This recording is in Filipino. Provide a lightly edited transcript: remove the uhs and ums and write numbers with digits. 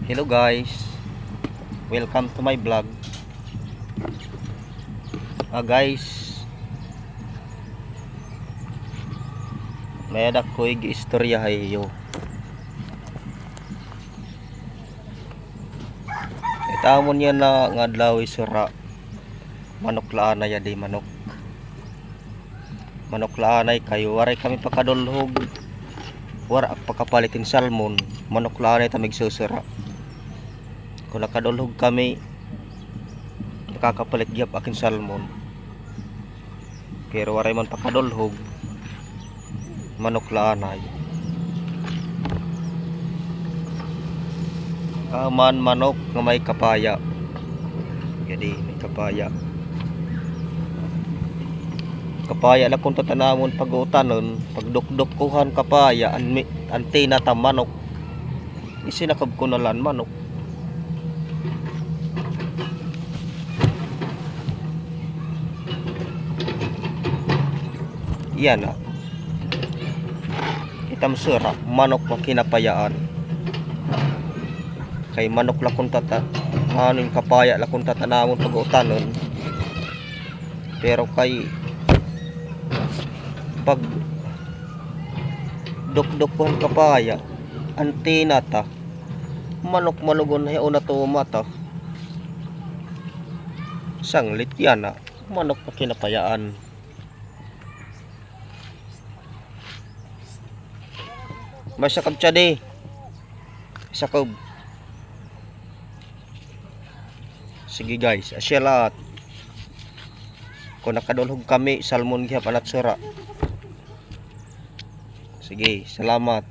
Hello guys, welcome to my vlog. Guys, may adak ko istorya hayo. Itamon yan na nga adlaw sura manok laanay di manok laanay kayo waray kami pakadulhog wara pakapalitin salmon manok laanay tamig susura. Kung nakadulhog kami nakakapalit gyap akin salmon pero waray man pakadulhog manok laanay man manok nga may kapaya. Jadi may kapaya lang kung tatanamon pag-utanon pagdukduk kuhan kapaya antina ta manok isinakab ko nalan manok yan itam sura manok makinapayaan kay manok lang kung hanin kapaya lang kung tatanamon pag-utanon pero kay pag dukdukuhan kapaya antina ta manok manugon hayo na tumata sanglit yan manok na kinapayaan. Masakab siya di sakab. Sige guys, asya lahat kung nakadulhog kami salmon gyap alat sura. Sige, salamat.